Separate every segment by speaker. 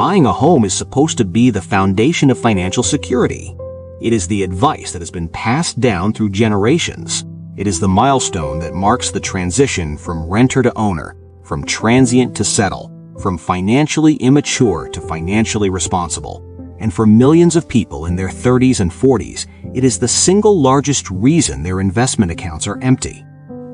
Speaker 1: Buying a home is supposed to be the foundation of financial security. It is the advice that has been passed down through generations. It is the milestone that marks the transition from renter to owner, from transient to settle, from financially immature to financially responsible. And for millions of people in their 30s and 40s, it is the single largest reason their investment accounts are empty.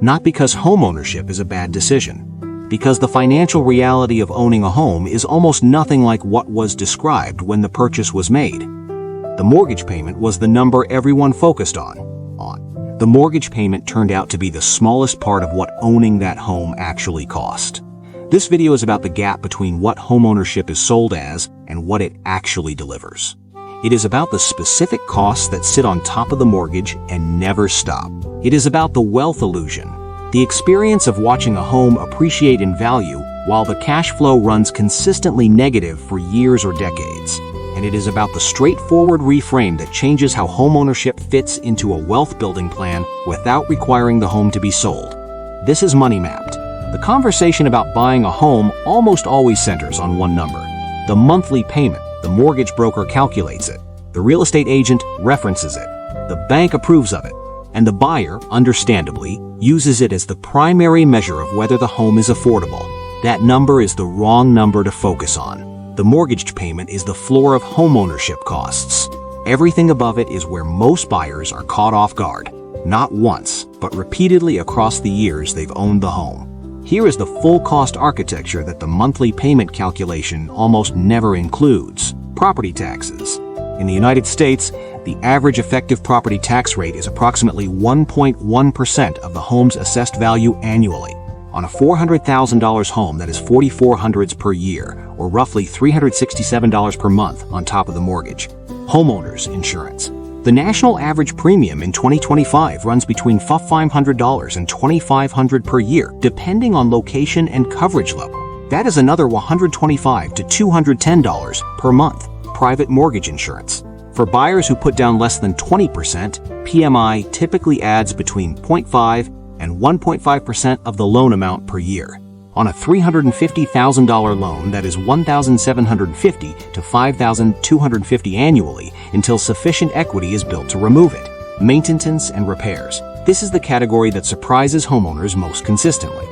Speaker 1: Not because homeownership is a bad decision, because the financial reality of owning a home is almost nothing like what was described when the purchase was made. The mortgage payment was the number everyone focused on. The mortgage payment turned out to be the smallest part of what owning that home actually cost. This video is about the gap between what homeownership is sold as and what it actually delivers. It is about the specific costs that sit on top of the mortgage and never stop. It is about the wealth illusion, the experience of watching a home appreciate in value while the cash flow runs consistently negative for years or decades. And it is about the straightforward reframe that changes how homeownership fits into a wealth-building plan without requiring the home to be sold. This is Money Mapped. The conversation about buying a home almost always centers on one number: the monthly payment. The mortgage broker calculates it, the real estate agent references it, the bank approves of it, and the buyer, understandably, uses it as the primary measure of whether the home is affordable. That number is the wrong number to focus on. The mortgage payment is the floor of homeownership costs. Everything above it is where most buyers are caught off guard, not once, but repeatedly across the years they've owned the home. Here is the full cost architecture that the monthly payment calculation almost never includes. Property taxes. In the United States, the average effective property tax rate is approximately 1.1% of the home's assessed value annually. On a $400,000 home, that is $4,400 per year, or roughly $367 per month on top of the mortgage. Homeowners insurance. The national average premium in 2025 runs between $500 and $2,500 per year, depending on location and coverage level. That is another $125 to $210 per month. Private mortgage insurance. For buyers who put down less than 20%, PMI typically adds between 0.5 and 1.5% of the loan amount per year. On a $350,000 loan, that is $1,750 to $5,250 annually until sufficient equity is built to remove it. Maintenance and repairs. This is the category that surprises homeowners most consistently.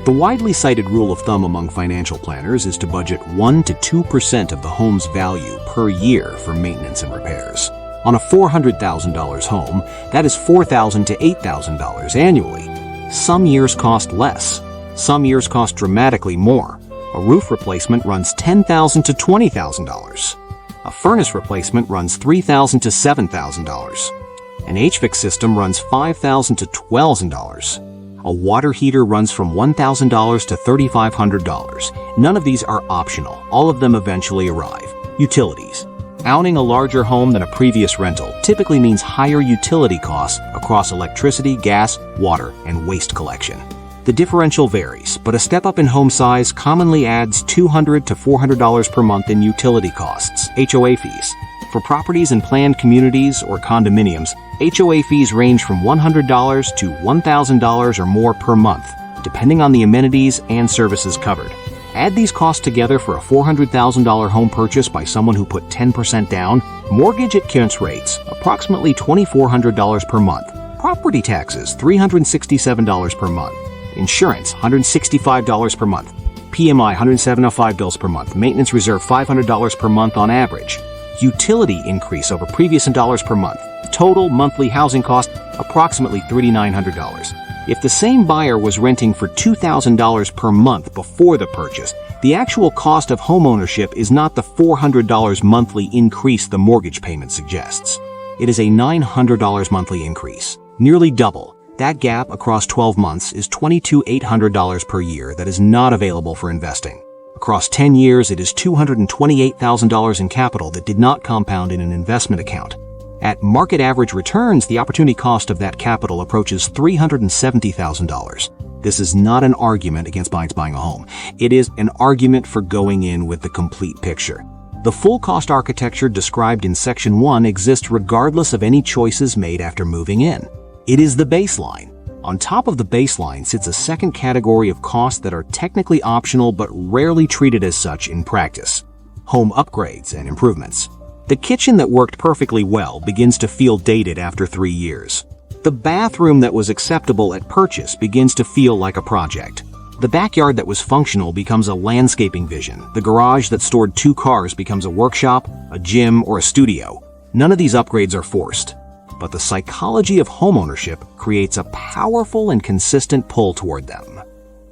Speaker 1: The widely cited rule of thumb among financial planners is to budget 1 to 2% of the home's value per year for maintenance and repairs. On a $400,000 home, that is $4,000 to $8,000 annually. Some years cost less. Some years cost dramatically more. A roof replacement runs $10,000 to $20,000. A furnace replacement runs $3,000 to $7,000. An HVAC system runs $5,000 to $12,000. A water heater runs from $1,000 to $3,500. None of these are optional. All of them eventually arrive. Utilities. Owning a larger home than a previous rental typically means higher utility costs across electricity, gas, water, and waste collection. The differential varies, but a step up in home size commonly adds $200 to $400 per month in utility costs, HOA fees. For properties in planned communities or condominiums, HOA fees range from $100 to $1,000 or more per month, depending on the amenities and services covered. Add these costs together for a $400,000 home purchase by someone who put 10% down. Mortgage at current rates, approximately $2,400 per month. Property taxes, $367 per month. Insurance, $165 per month. PMI, $175 per month. Maintenance reserve, $500 per month on average. Utility increase over previous in dollars per month. Total monthly housing cost, approximately $3,900. If the same buyer was renting for $2,000 per month before the purchase, the actual cost of homeownership is not the $400 monthly increase the mortgage payment suggests. It is a $900 monthly increase, nearly double. That gap across 12 months is $22,800 per year that is not available for investing. Across 10 years, it is $228,000 in capital that did not compound in an investment account. At market average returns, the opportunity cost of that capital approaches $370,000. This is not an argument against buying a home. It is an argument for going in with the complete picture. The full cost architecture described in Section 1 exists regardless of any choices made after moving in. It is the baseline. On top of the baseline sits a second category of costs that are technically optional but rarely treated as such in practice. home upgrades and improvements. The kitchen that worked perfectly well begins to feel dated after 3 years. The bathroom that was acceptable at purchase begins to feel like a project. The backyard that was functional becomes a landscaping vision. The garage that stored 2 cars becomes a workshop, a gym, or a studio. None of these upgrades are forced. But the psychology of homeownership creates a powerful and consistent pull toward them.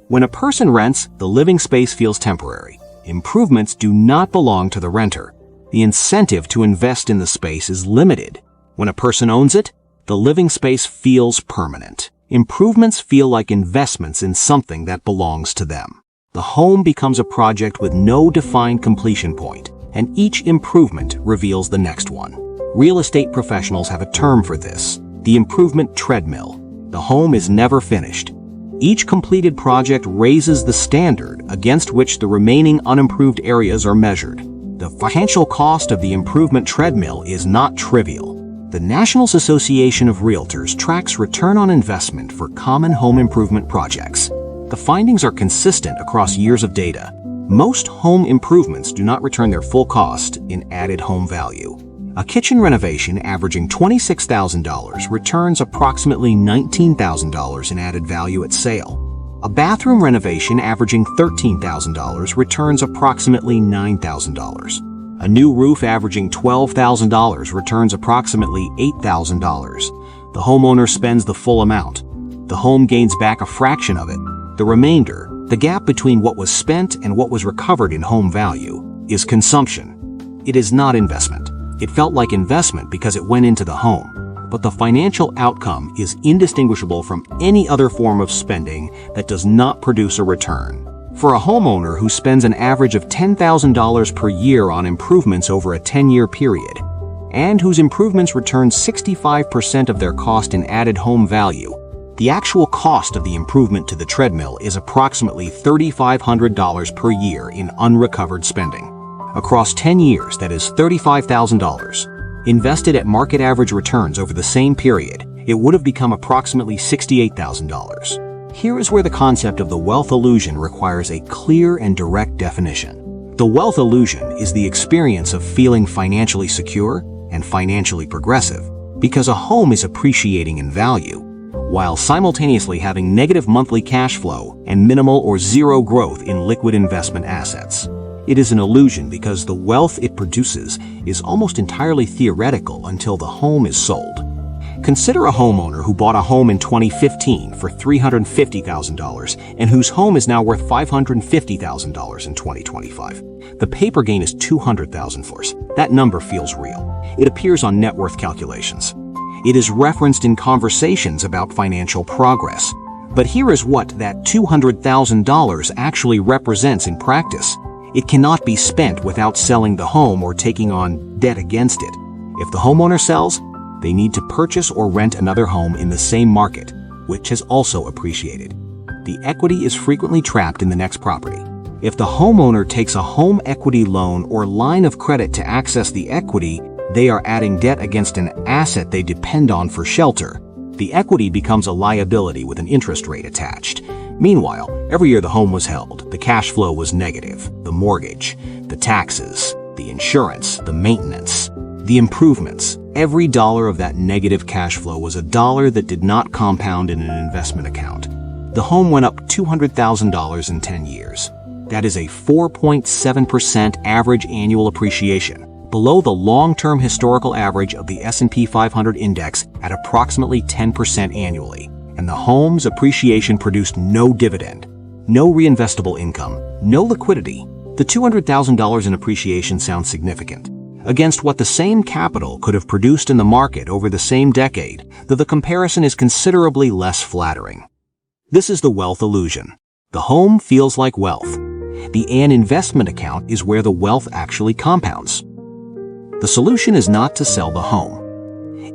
Speaker 1: When a person rents, the living space feels temporary. Improvements do not belong to the renter. The incentive to invest in the space is limited. When a person owns it, the living space feels permanent. Improvements feel like investments in something that belongs to them. The home becomes a project with no defined completion point, and each improvement reveals the next one. Real estate professionals have a term for this: the improvement treadmill. The home is never finished. Each completed project raises the standard against which the remaining unimproved areas are measured. The financial cost of the improvement treadmill is not trivial. The National Association of Realtors tracks return on investment for common home improvement projects. The findings are consistent across years of data. Most home improvements do not return their full cost in added home value. A kitchen renovation averaging $26,000 returns approximately $19,000 in added value at sale. A bathroom renovation averaging $13,000 returns approximately $9,000. A new roof averaging $12,000 returns approximately $8,000. The homeowner spends the full amount. The home gains back a fraction of it. The remainder, the gap between what was spent and what was recovered in home value, is consumption. It is not investment. It felt like investment because it went into the home, but the financial outcome is indistinguishable from any other form of spending that does not produce a return. For a homeowner who spends an average of $10,000 per year on improvements over a 10-year period, and whose improvements return 65% of their cost in added home value, the actual cost of the improvement to the treadmill is approximately $3,500 per year in unrecovered spending. Across 10 years, that is $35,000. Invested at market average returns over the same period, it would have become approximately $68,000. Here is where the concept of the wealth illusion requires a clear and direct definition. The wealth illusion is the experience of feeling financially secure and financially progressive because a home is appreciating in value, while simultaneously having negative monthly cash flow and minimal or zero growth in liquid investment assets. It is an illusion because the wealth it produces is almost entirely theoretical until the home is sold. Consider a homeowner who bought a home in 2015 for $350,000 and whose home is now worth $550,000 in 2025. The paper gain is $200,000. That number feels real. It appears on net worth calculations. It is referenced in conversations about financial progress. But here is what that $200,000 actually represents in practice. It cannot be spent without selling the home or taking on debt against it. If the homeowner sells, they need to purchase or rent another home in the same market, which has also appreciated. The equity is frequently trapped in the next property. If the homeowner takes a home equity loan or line of credit to access the equity, they are adding debt against an asset they depend on for shelter. The equity becomes a liability with an interest rate attached. Meanwhile, every year the home was held, the cash flow was negative. The mortgage, the taxes, the insurance, the maintenance, the improvements. Every dollar of that negative cash flow was a dollar that did not compound in an investment account. The home went up $200,000 in 10 years. That is a 4.7% average annual appreciation, below the long-term historical average of the S&P 500 index at approximately 10% annually. And the home's appreciation produced no dividend, no reinvestable income, no liquidity. The $200,000 in appreciation sounds significant, against what the same capital could have produced in the market over the same decade, though the comparison is considerably less flattering. This is the wealth illusion. The home feels like wealth. The an investment account is where the wealth actually compounds. The solution is not to sell the home.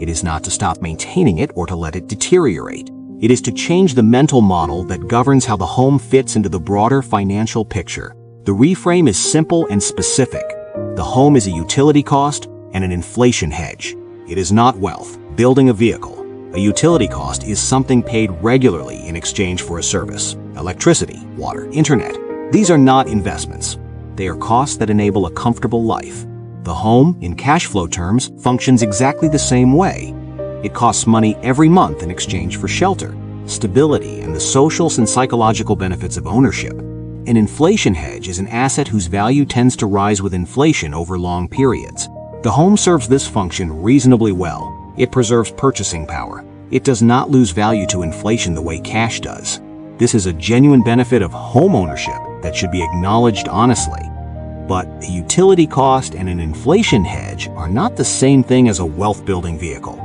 Speaker 1: It is not to stop maintaining it or to let it deteriorate. It is to change the mental model that governs how the home fits into the broader financial picture. The reframe is simple and specific. The home is a utility cost and an inflation hedge. It is not wealth. Building a vehicle. A utility cost is something paid regularly in exchange for a service. Electricity, water, internet. These are not investments. They are costs that enable a comfortable life. The home, in cash flow terms, functions exactly the same way. It costs money every month in exchange for shelter, stability, and the social and psychological benefits of ownership. An inflation hedge is an asset whose value tends to rise with inflation over long periods. The home serves this function reasonably well. It preserves purchasing power. It does not lose value to inflation the way cash does. This is a genuine benefit of home ownership that should be acknowledged honestly. But a utility cost and an inflation hedge are not the same thing as a wealth-building vehicle.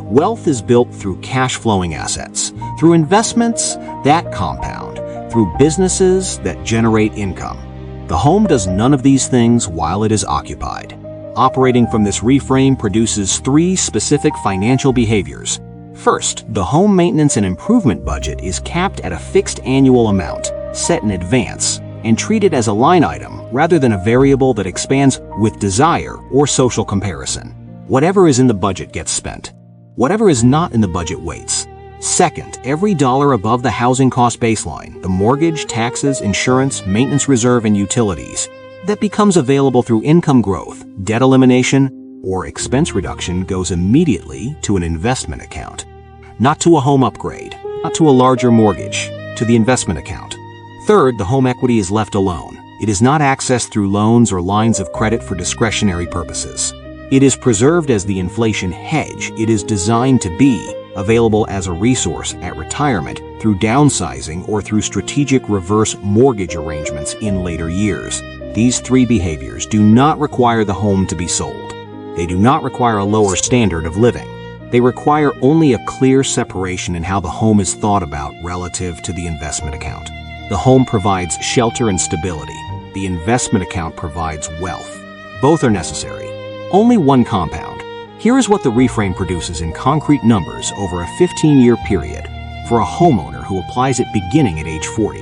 Speaker 1: Wealth is built through cash-flowing assets, through investments that compound, through businesses that generate income. The home does none of these things while it is occupied. Operating from this reframe produces three specific financial behaviors. First, the home maintenance and improvement budget is capped at a fixed annual amount, set in advance, and treated as a line item rather than a variable that expands with desire or social comparison. Whatever is in the budget gets spent. Whatever is not in the budget waits. Second, every dollar above the housing cost baseline, the mortgage, taxes, insurance, maintenance reserve, and utilities, that becomes available through income growth, debt elimination, or expense reduction goes immediately to an investment account. Not to a home upgrade, not to a larger mortgage, to the investment account. Third, the home equity is left alone. It is not accessed through loans or lines of credit for discretionary purposes. It is preserved as the inflation hedge it is designed to be, available as a resource at retirement through downsizing or through strategic reverse mortgage arrangements in later years. These three behaviors do not require the home to be sold. They do not require a lower standard of living. They require only a clear separation in how the home is thought about relative to the investment account. The home provides shelter and stability. The investment account provides wealth. Both are necessary. Only one compound. Here is what the reframe produces in concrete numbers over a 15-year period for a homeowner who applies it beginning at age 40.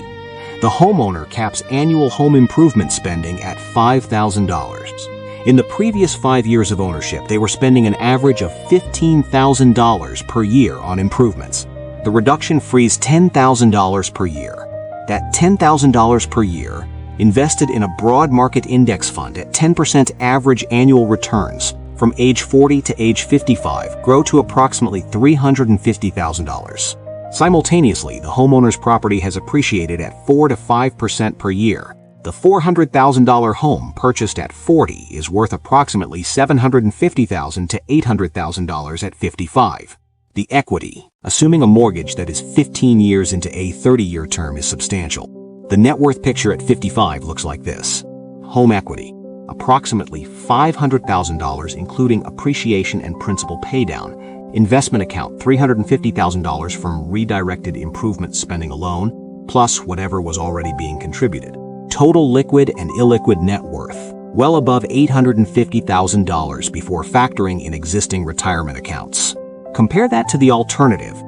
Speaker 1: The homeowner caps annual home improvement spending at $5,000. In the previous 5 years of ownership, they were spending an average of $15,000 per year on improvements. The reduction frees $10,000 per year. That $10,000 per year, invested in a broad market index fund at 10% average annual returns from age 40 to age 55, grow to approximately $350,000. Simultaneously, the homeowner's property has appreciated at 4 to 5% per year. The $400,000 home purchased at 40 is worth approximately $750,000 to $800,000 at 55. The equity, assuming a mortgage that is 15 years into a 30-year term, is substantial. The net worth picture at 55 looks like this. Home equity, approximately $500,000 including appreciation and principal paydown. Investment account, $350,000 from redirected improvement spending alone, plus whatever was already being contributed. Total liquid and illiquid net worth, well above $850,000 before factoring in existing retirement accounts. Compare that to the alternative.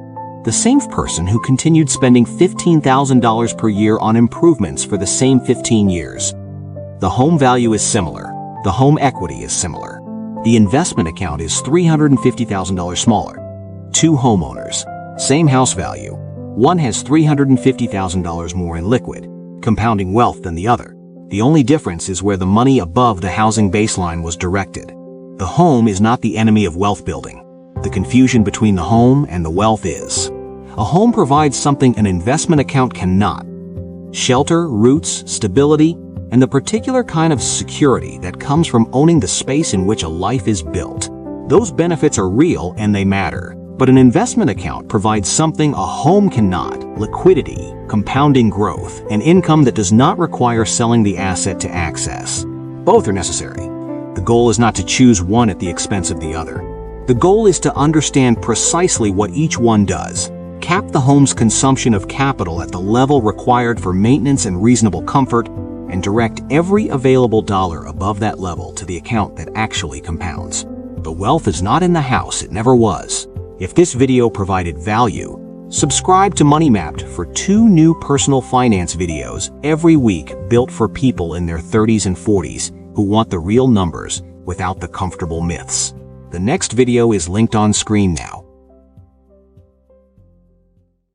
Speaker 1: The same person who continued spending $15,000 per year on improvements for the same 15 years. The home value is similar. The home equity is similar. The investment account is $350,000 smaller. Two homeowners, same house value. One has $350,000 more in liquid, compounding wealth than the other. The only difference is where the money above the housing baseline was directed. The home is not the enemy of wealth building. The confusion between the home and the wealth is. A home provides something an investment account cannot. Shelter, roots, stability, and the particular kind of security that comes from owning the space in which a life is built. Those benefits are real and they matter. But an investment account provides something a home cannot: liquidity, compounding growth, and income that does not require selling the asset to access. Both are necessary. The goal is not to choose one at the expense of the other. The goal is to understand precisely what each one does, cap the home's consumption of capital at the level required for maintenance and reasonable comfort, and direct every available dollar above that level to the account that actually compounds. The wealth is not in the house, it never was. If this video provided value, subscribe to Money Mapped for 2 new personal finance videos every week built for people in their 30s and 40s who want the real numbers without the comfortable myths. The next video is linked on screen now.